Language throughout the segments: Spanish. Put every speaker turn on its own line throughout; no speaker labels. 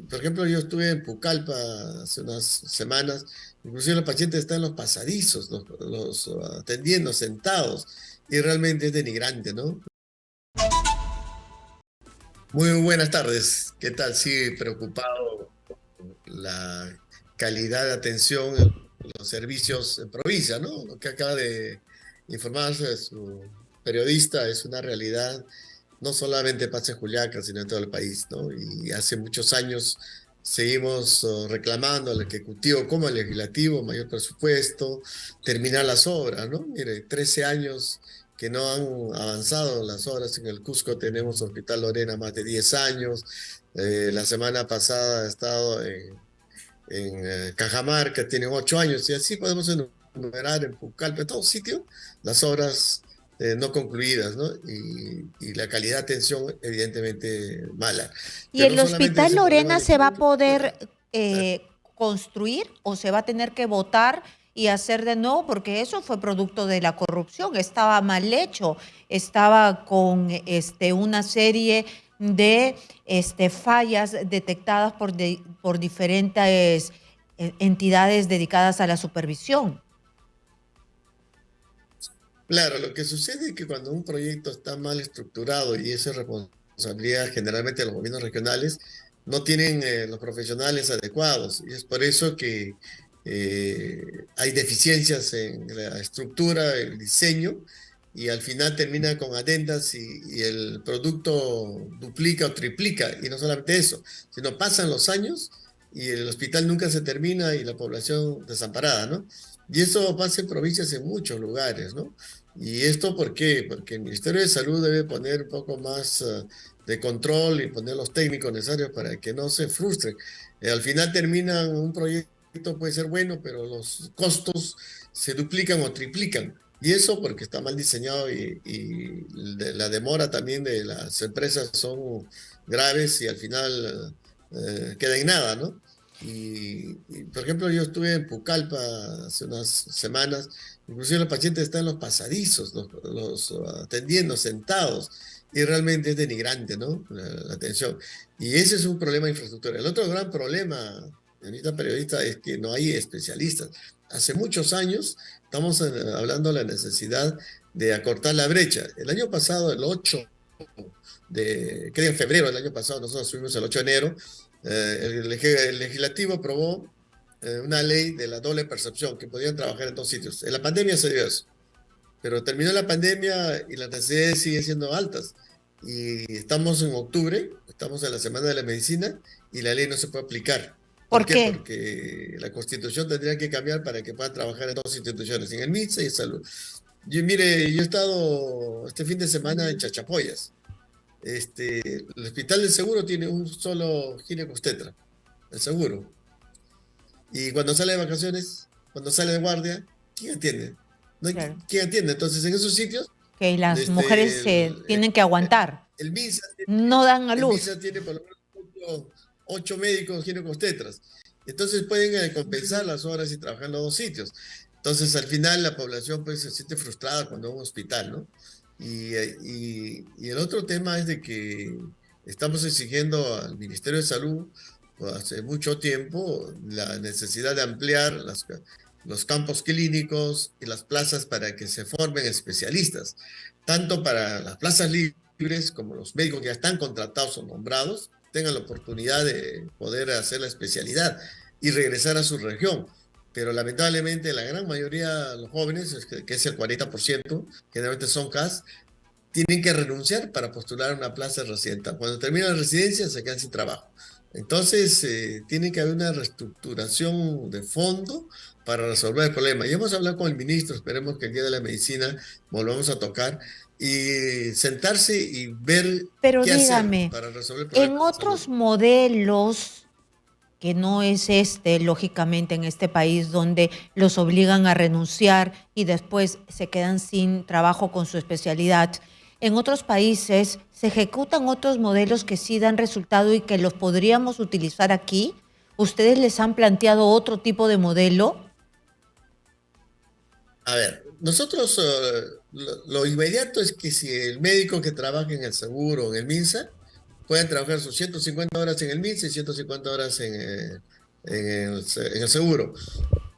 por ejemplo, yo estuve en Pucallpa hace unas semanas, inclusive los pacientes están en los pasadizos, atendiendo sentados, y realmente es denigrante, ¿no? Muy buenas tardes, ¿qué tal? Sí, preocupado por la calidad de atención en los servicios en provincia, ¿no? Lo que acaba de informarse su periodista es una realidad. No solamente pasa en Juliaca, sino en todo el país, ¿no? Y hace muchos años seguimos reclamando al Ejecutivo como al Legislativo mayor presupuesto, terminar las obras, ¿no? Mire, 13 años que no han avanzado las obras. En el Cusco tenemos Hospital Lorena más de 10 años. La semana pasada he estado en Cajamarca, tienen 8 años, y así podemos enumerar en Pucallpa, en todo sitio, las obras no concluidas, ¿no? Y la calidad de atención, evidentemente, mala.
¿Y
Pero no
el
solamente
Hospital
es el problema
Lorena
de
se va a
infraestructura.
poder construir o se va a tener que votar y hacer de nuevo? Porque eso fue producto de la corrupción, estaba mal hecho, estaba con una serie de fallas detectadas por diferentes entidades dedicadas a la supervisión.
Claro, lo que sucede es que cuando un proyecto está mal estructurado y esa es responsabilidad generalmente de los gobiernos regionales, no tienen los profesionales adecuados. Y es por eso que hay deficiencias en la estructura, el diseño, y al final termina con adendas y el producto duplica o triplica. Y no solamente eso, sino pasan los años y el hospital nunca se termina y la población desamparada, ¿no? Y eso pasa en provincias en muchos lugares, ¿no? ¿Y esto por qué? Porque el Ministerio de Salud debe poner un poco más de control y poner los técnicos necesarios para que no se frustren. Al final terminan un proyecto, puede ser bueno, pero los costos se duplican o triplican. Y eso porque está mal diseñado la demora también de las empresas son graves y al final queda en nada, ¿no? Por ejemplo, yo estuve en Pucallpa hace unas semanas. Inclusive los pacientes están en los pasadizos, atendiendo sentados, y realmente es denigrante, ¿no? La atención. Y ese es un problema de infraestructura. El otro gran problema, señorita periodista, es que no hay especialistas. Hace muchos años estamos hablando de la necesidad de acortar la brecha. El año pasado, el 8 creo en febrero del año pasado, nosotros fuimos el 8 de enero, el legislativo aprobó una ley de la doble percepción, que podían trabajar en dos sitios. En la pandemia se dio eso, pero terminó la pandemia y las necesidades siguen siendo altas. Y estamos en octubre, estamos en la Semana de la Medicina y la ley no se puede aplicar. ¿Por
¿Por
qué?
qué?
Porque la Constitución tendría que cambiar para que puedan trabajar en dos instituciones, en el MINSA y en Salud. Mire, yo he estado este fin de semana en Chachapoyas. El Hospital del Seguro tiene un solo ginecobstetra, el seguro. Y cuando sale de vacaciones, cuando sale de guardia, ¿quién atiende? No hay
Claro.
quién atiende. Entonces, en esos sitios,
Que las mujeres
este,
se
el,
tienen que aguantar,
el MINSA
no dan a
el
luz.
MINSA tiene por lo menos ocho médicos ginecobstetras. Entonces pueden compensar las horas y trabajar en los dos sitios. Entonces, al final, la población pues, se siente frustrada cuando va a un hospital, ¿no? Y el otro tema es de que estamos exigiendo al Ministerio de Salud hace mucho tiempo la necesidad de ampliar los campos clínicos y las plazas para que se formen especialistas, tanto para las plazas libres como los médicos que ya están contratados o nombrados tengan la oportunidad de poder hacer la especialidad y regresar a su región. Pero lamentablemente la gran mayoría de los jóvenes, que es el 40%, generalmente son CAS, tienen que renunciar para postular a una plaza de residente. Cuando terminan la residencia se quedan sin trabajo. Entonces, tiene que haber una reestructuración de fondo para resolver el problema. Y hemos hablado con el ministro, esperemos que el Día de la Medicina volvamos a tocar y sentarse y ver
Pero
qué hacer
dígame,
para resolver el problema
en
de salud.
otros modelos, que no es lógicamente, en este país donde los obligan a renunciar y después se quedan sin trabajo con su especialidad, en otros países se ejecutan otros modelos que sí dan resultado y que los podríamos utilizar aquí. ¿Ustedes les han planteado otro tipo de modelo?
A ver, nosotros lo inmediato es que si el médico que trabaja en el seguro o en el MINSA pueden trabajar sus 150 horas en el MINSA y 150 horas en el seguro,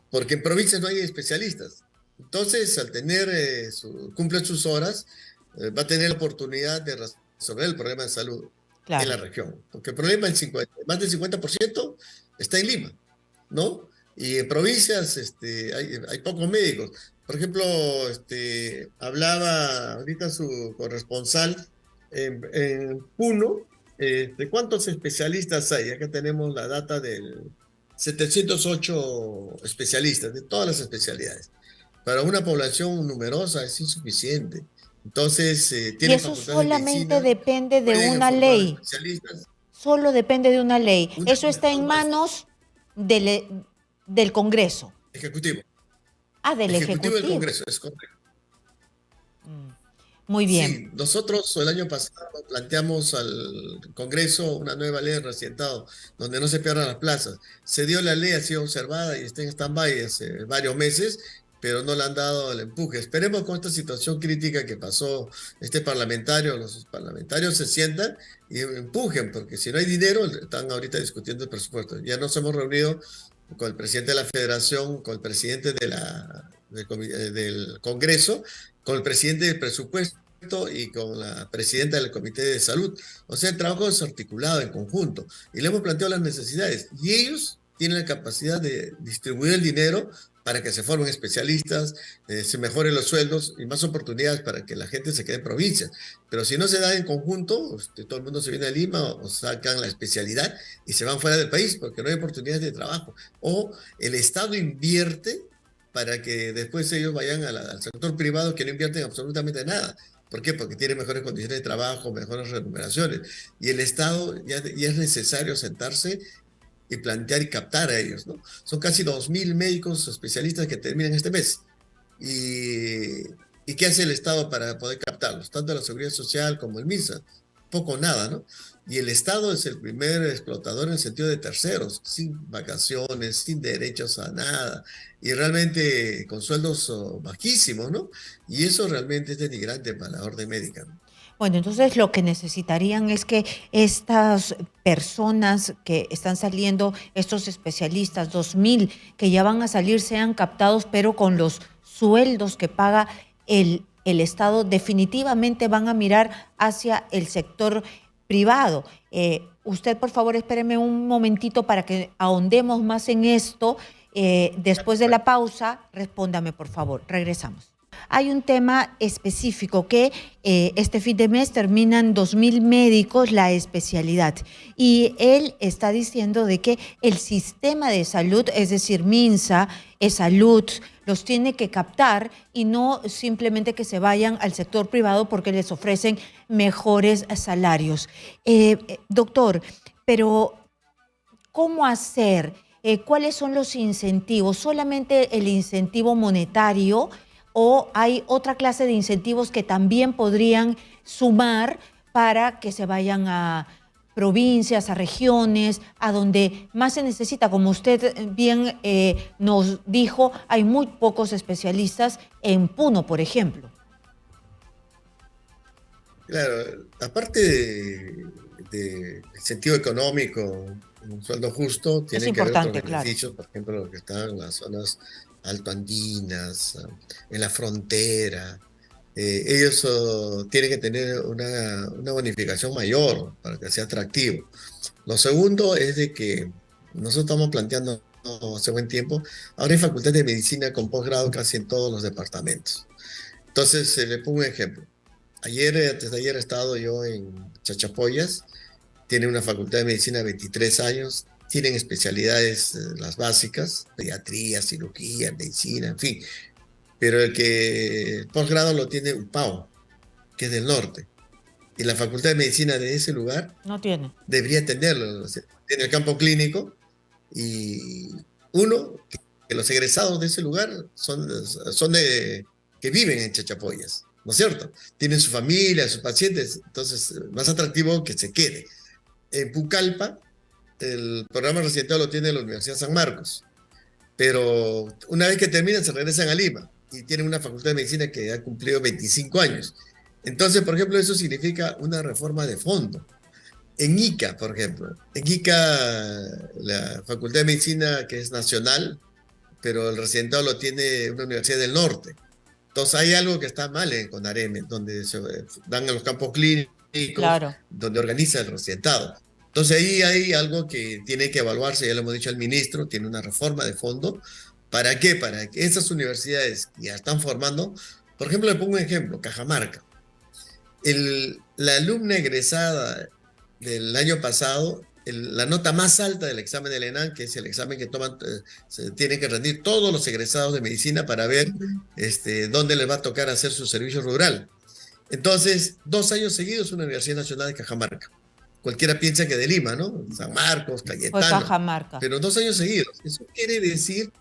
porque en provincias no hay especialistas. Entonces, al tener, cumplen sus horas, va a tener la oportunidad de resolver el problema de salud en
Claro.
la región, porque el problema, más del 50% está en Lima, ¿no? Y en provincias hay pocos médicos. Por ejemplo, hablaba ahorita su corresponsal en Puno, de cuántos especialistas hay. Acá tenemos la data del 708 especialistas de todas las especialidades. Para una población numerosa es insuficiente. Entonces,
Y
tienen
eso
facultades de
solamente
medicina,
depende de
pueden
una
formar
ley.
especialistas.
Solo depende de una ley.
Una
Eso está en
norma
manos del Congreso.
ejecutivo.
Ah, del
Ejecutivo del
Ejecutivo.
Congreso, es correcto.
Mm, Muy bien.
Sí, nosotros el año pasado planteamos al Congreso una nueva ley de residentado, donde no se pierdan las plazas. Se dio la ley, ha sido observada y está en stand-by hace varios meses, pero no le han dado el empuje. Esperemos con esta situación crítica que pasó este parlamentario, los parlamentarios se sientan y empujen, porque si no hay dinero, están ahorita discutiendo el presupuesto. Ya nos hemos reunido con el presidente de la Federación, con el presidente del Congreso, con el presidente del presupuesto y con la presidenta del Comité de Salud. O sea, el trabajo es articulado en conjunto y le hemos planteado las necesidades y ellos tienen la capacidad de distribuir el dinero para que se formen especialistas, se mejoren los sueldos y más oportunidades para que la gente se quede en provincias. Pero si no se da en conjunto, todo el mundo se viene a Lima o sacan la especialidad y se van fuera del país porque no hay oportunidades de trabajo. O el Estado invierte para que después ellos vayan al sector privado que no invierten absolutamente nada. ¿Por qué? Porque tiene mejores condiciones de trabajo, mejores remuneraciones. Y el Estado ya es necesario sentarse y plantear y captar a ellos, ¿no? Son casi 2.000 médicos especialistas que terminan este mes. ¿Y qué hace el Estado para poder captarlos? Tanto la Seguridad Social como el MINSA. Poco o nada, ¿no? Y el Estado es el primer explotador en el sentido de terceros, sin vacaciones, sin derechos a nada, y realmente con sueldos bajísimos, ¿no? Y eso realmente es denigrante para la orden médica, ¿no?
Bueno, entonces lo que necesitarían es que estas personas que están saliendo, estos especialistas, 2.000 que ya van a salir, sean captados, pero con los sueldos que paga el Estado, definitivamente van a mirar hacia el sector privado. Usted, por favor, espéreme un momentito para que ahondemos más en esto. Después de la pausa, respóndame, por favor. Regresamos. Hay un tema específico que este fin de mes terminan 2.000 médicos la especialidad y él está diciendo de que el sistema de salud, es decir, MINSA, salud, los tiene que captar y no simplemente que se vayan al sector privado porque les ofrecen mejores salarios. Doctor, pero ¿cómo hacer? ¿Cuáles son los incentivos? ¿Solamente el incentivo monetario o hay otra clase de incentivos que también podrían sumar para que se vayan a provincias, a regiones, a donde más se necesita? Como usted bien nos dijo, hay muy pocos especialistas en Puno, por ejemplo.
Claro, aparte de sentido económico, un sueldo justo,
Es
tienen que haber otros
importante, claro.
beneficios, por ejemplo, los que están en las zonas altoandinas, en la frontera. Ellos tienen que tener una bonificación mayor para que sea atractivo. Lo segundo es de que nosotros estamos planteando hace buen tiempo, ahora hay facultad de medicina con posgrado casi en todos los departamentos. Entonces, le pongo un ejemplo. Antes de ayer he estado yo en Chachapoyas, tiene una facultad de medicina de 23 años, tienen especialidades, las básicas, pediatría, cirugía, medicina, en fin, pero el posgrado lo tiene UPAO, que es del norte, y la facultad de medicina de ese lugar
No tiene.
debería tenerlo, o sea, tiene el campo clínico, y uno, que los egresados de ese lugar que viven en Chachapoyas, ¿no es cierto? Tienen su familia, sus pacientes, entonces más atractivo que se quede. En Pucallpa, el programa residencial lo tiene la Universidad San Marcos, pero una vez que terminan se regresan a Lima y tienen una facultad de medicina que ha cumplido 25 años. Entonces, por ejemplo, eso significa una reforma de fondo. En Ica, por ejemplo. En Ica, la Facultad de Medicina, que es nacional, pero el residentado lo tiene una universidad del norte. Entonces hay algo que está mal en Conareme, donde se dan en los campos clínicos,
Claro.
donde organiza el residentado. Entonces ahí hay algo que tiene que evaluarse, ya lo hemos dicho al ministro, tiene una reforma de fondo. ¿Para qué? Para que esas universidades que ya están formando, por ejemplo, le pongo un ejemplo, Cajamarca. La alumna egresada del año pasado, la nota más alta del examen del ENAM, que es el examen que toman, se tienen que rendir todos los egresados de medicina para ver dónde les va a tocar hacer su servicio rural. Entonces, 2 años seguidos una Universidad Nacional de Cajamarca. Cualquiera piensa que de Lima, ¿no? San Marcos,
Fue
Cayetano,
Cajamarca.
pero 2 años seguidos. Eso quiere decir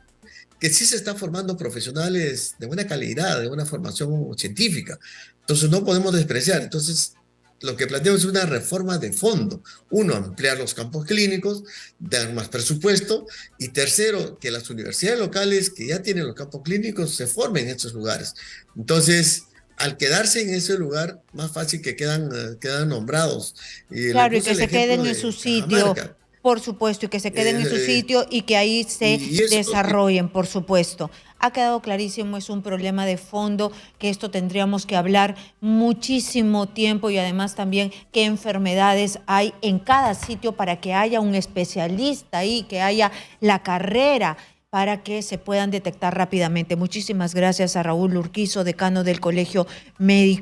que sí se están formando profesionales de buena calidad, de buena formación científica. Entonces no podemos despreciar. Entonces lo que planteamos es una reforma de fondo. Uno, ampliar los campos clínicos, dar más presupuesto. Y tercero, que las universidades locales que ya tienen los campos clínicos se formen en estos lugares. Entonces, al quedarse en ese lugar, más fácil que quedan nombrados. Y le
Claro, y
puse
que
el
se
ejemplo
queden en su
de
sitio,
Cajamarca.
por supuesto, y que se queden en su
Eh,
sitio y que ahí se
y eso,
desarrollen, por supuesto. Ha quedado clarísimo, es un problema de fondo, que esto tendríamos que hablar muchísimo tiempo y además también qué enfermedades hay en cada sitio para que haya un especialista ahí, que haya la carrera para que se puedan detectar rápidamente. Muchísimas gracias a Raúl Urquizo, decano del Colegio Médico.